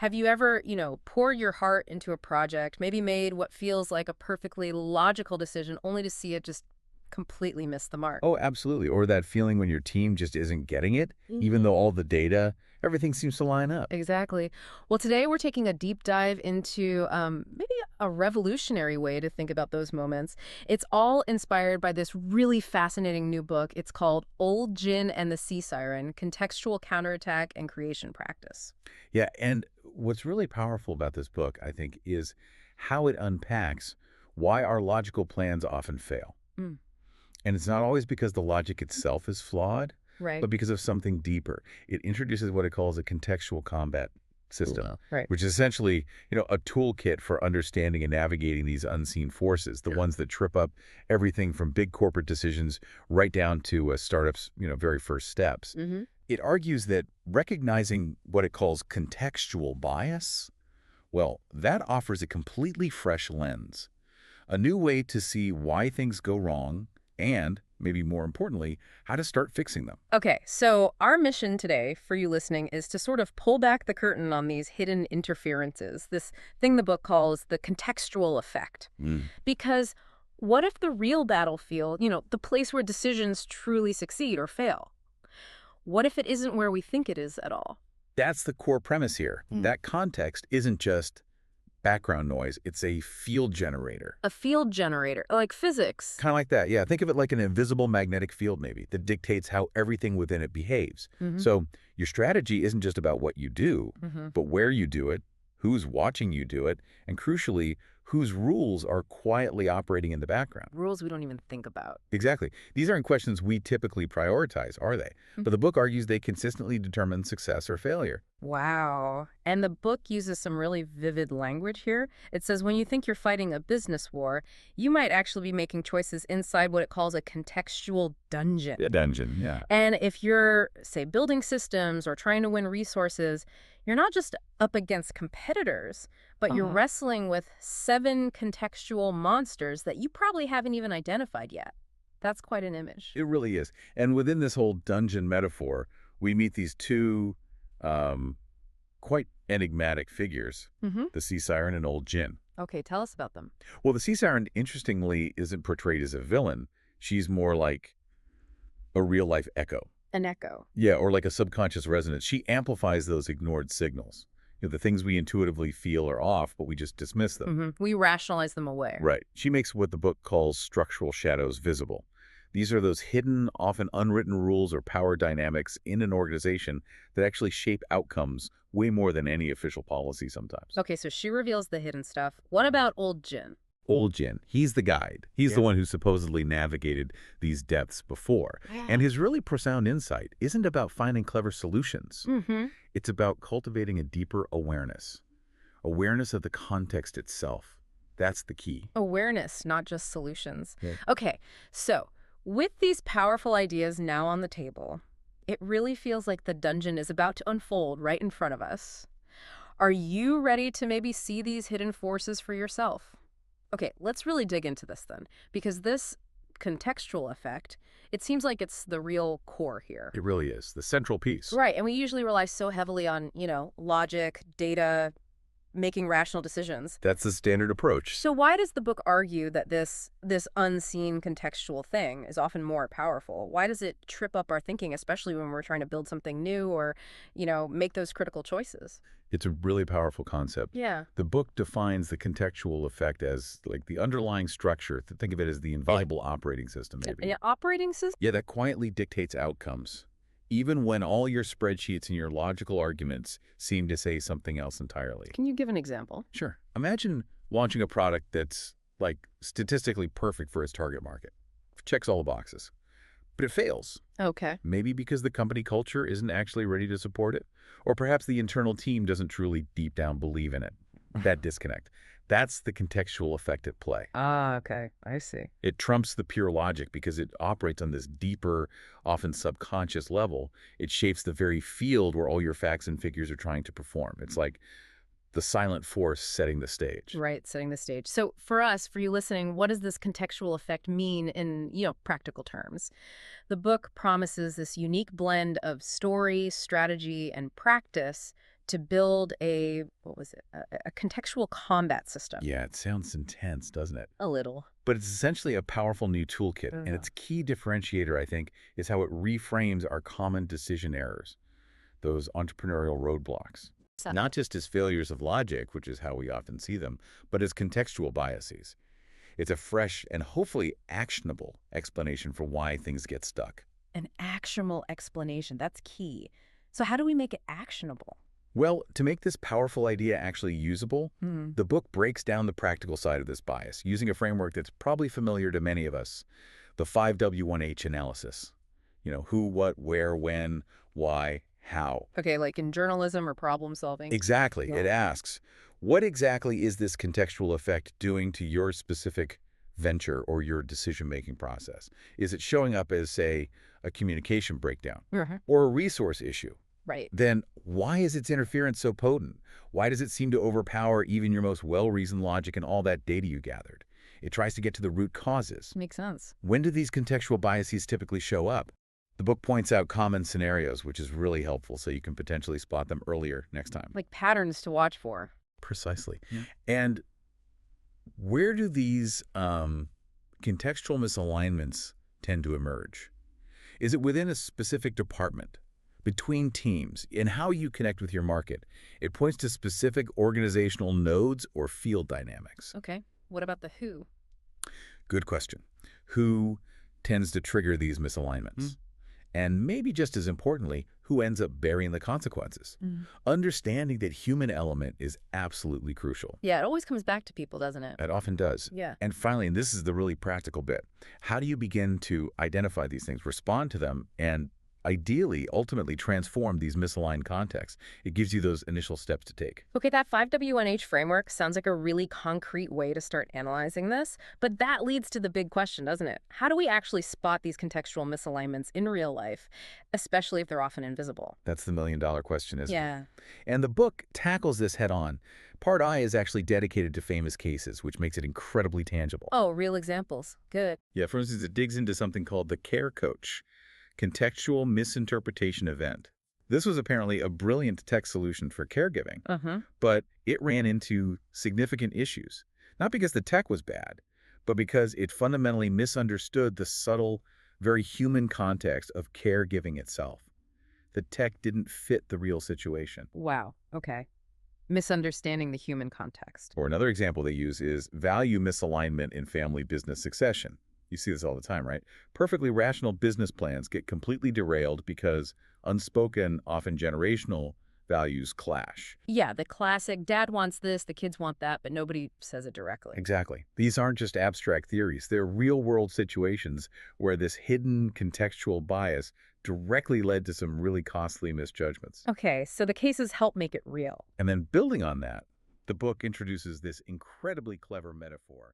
Have you ever, poured your heart into a project, maybe made what feels like a perfectly logical decision only to see it just completely miss the mark? Oh, absolutely. Or that feeling when your team just isn't getting it, even though all the data, everything seems to line up. Exactly. Well, today we're taking a deep dive into maybe a revolutionary way to think about those moments. It's all inspired by this really fascinating new book. It's called Old Gin and the Sea Siren, Contextual Counterattack and Creation Practice. Yeah, and what's really powerful about this book, I think, is how it unpacks why our logical plans often fail. Mm, And it's not always because the logic itself is flawed, right. but because of something deeper. It introduces what it calls a contextual combat system, Wow. Right. which is essentially, a toolkit for understanding and navigating these unseen forces, the ones that trip up everything from big corporate decisions right down to a startup's, very first steps. Mm-hmm. It argues that recognizing what it calls contextual bias, well, that offers a completely fresh lens, a new way to see why things go wrong and, maybe more importantly, how to start fixing them. Okay, so our mission today for you listening is to sort of pull back the curtain on these hidden interferences, this thing the book calls the contextual effect. Mm. Because what if the real battlefield, the place where decisions truly succeed or fail? What if it isn't where we think it is at all? That's the core premise here. That context isn't just background noise, it's a field generator. A field generator, like physics. Kind of like that, yeah. Think of it like an invisible magnetic field, maybe, that dictates how everything within it behaves. Hmm. So your strategy isn't just about what you do, Hmm. but where you do it, who's watching you do it, and crucially, whose rules are quietly operating in the background. Rules we don't even think about. Exactly. These aren't questions we typically prioritize, are they? But the book argues they consistently determine success or failure. Wow. And the book uses some really vivid language here. It says when you think you're fighting a business war, you might actually be making choices inside what it calls a contextual dungeon. A dungeon, yeah. And if you're, say, building systems or trying to win resources, you're not just up against competitors, but you're wrestling with 7 contextual monsters that you probably haven't even identified yet. That's quite an image. It really is. And within this whole dungeon metaphor, we meet these two um, quite enigmatic figures, Mm-hmm. the sea siren and old Jin. Okay, tell us about them. Well, the sea siren, interestingly, isn't portrayed as a villain. She's more like a real-life echo. An echo. Yeah, or like a subconscious resonance. She amplifies those ignored signals. The things we intuitively feel are off, but we just dismiss them. Mm-hmm. We rationalize them away. Right. She makes what the book calls structural shadows visible. These are those hidden, often unwritten rules or power dynamics in an organization that actually shape outcomes way more than any official policy sometimes. Okay, so she reveals the hidden stuff. What about old Jin? Old Jin, he's the guide. He's the one who supposedly navigated these depths before. And his really profound insight isn't about finding clever solutions. Mm-hmm. It's about cultivating a deeper awareness of the context itself. That's the key. Awareness, not just solutions. Yeah. Okay, so with these powerful ideas now on the table, it really feels like the dungeon is about to unfold right in front of us. Are you ready to maybe see these hidden forces for yourself? Okay, let's really dig into this then, because this contextual effect, it seems like it's the real core here. It really is. The central piece. Right, and we usually rely so heavily on, logic, data, making rational decisions. That's the standard approach. So why does the book argue that this unseen contextual thing is often more powerful? Why does it trip up our thinking, especially when we're trying to build something new or, make those critical choices? It's a really powerful concept. Yeah. The book defines the contextual effect as like the underlying structure. Think of it as the inviolable operating system, maybe. An operating system? Yeah, that quietly dictates outcomes, even when all your spreadsheets and your logical arguments seem to say something else entirely. Can you give an example? Sure. Imagine launching a product that's like statistically perfect for its target market. Checks all the boxes. But it fails. Okay. Maybe because the company culture isn't actually ready to support it, or perhaps the internal team doesn't truly deep down believe in it. That disconnect. That's the contextual effect at play. Ah, okay. I see. It trumps the pure logic because it operates on this deeper, often subconscious level. It shapes the very field where all your facts and figures are trying to perform. It's like the silent force setting the stage. Right, setting the stage. So for us, for you listening, what does this contextual effect mean in, practical terms? The book promises this unique blend of story, strategy, and practice to build what was it, a contextual combat system. Yeah, it sounds intense, doesn't it? A little. But it's essentially a powerful new toolkit, and Ugh. its key differentiator, I think, is how it reframes our common decision errors, those entrepreneurial roadblocks. So, Not just as failures of logic, which is how we often see them, but as contextual biases. It's a fresh and hopefully actionable explanation for why things get stuck. an actionable explanation, that's key. So how do we make it actionable? Well, to make this powerful idea actually usable, Hmm. the book breaks down the practical side of this bias using a framework that's probably familiar to many of us, the 5W1H analysis. Who, what, where, when, why, how. Okay, like in journalism or problem solving? Exactly. Yeah. It asks, what exactly is this contextual effect doing to your specific venture or your decision-making process? Is it showing up as, say, a communication breakdown Mhm. or a resource issue? Right. Then why is its interference so potent? Why does it seem to overpower even your most well-reasoned logic and all that data you gathered? It tries to get to the root causes. Makes sense. When do these contextual biases typically show up? The book points out common scenarios, which is really helpful so you can potentially spot them earlier next time. Like patterns to watch for. Precisely. Yeah. And where do these contextual misalignments tend to emerge? Is it within a specific department, between teams, in how you connect with your market? It points to specific organizational nodes or field dynamics. Okay. What about the who? Good question. Who tends to trigger these misalignments? And maybe just as importantly, who ends up bearing the consequences? Mm. Understanding that human element is absolutely crucial. Yeah, it always comes back to people, doesn't it? It often does. Yeah. And finally, and this is the really practical bit, how do you begin to identify these things, respond to them, and ideally, ultimately transform these misaligned contexts? It gives you those initial steps to take. Okay, that 5W1H framework sounds like a really concrete way to start analyzing this, but that leads to the big question, doesn't it? How do we actually spot these contextual misalignments in real life, especially if they're often invisible? That's the million-dollar question, isn't it? Yeah. And the book tackles this head-on. Part I is actually dedicated to famous cases, which makes it incredibly tangible. Oh, real examples. Good. Yeah, for instance, it digs into something called the care coach, contextual misinterpretation event. This was apparently a brilliant tech solution for caregiving, Uh-huh. but it ran into significant issues. Not because the tech was bad, but because it fundamentally misunderstood the subtle, very human context of caregiving itself. The tech didn't fit the real situation. Wow. Okay. Misunderstanding the human context. Or another example they use is value misalignment in family business succession. You see this all the time, right? Perfectly rational business plans get completely derailed because unspoken, often generational values clash. Yeah, the classic dad wants this, the kids want that, but nobody says it directly. Exactly. These aren't just abstract theories. They're real-world situations where this hidden contextual bias directly led to some really costly misjudgments. Okay, so the cases help make it real. And then building on that, the book introduces this incredibly clever metaphor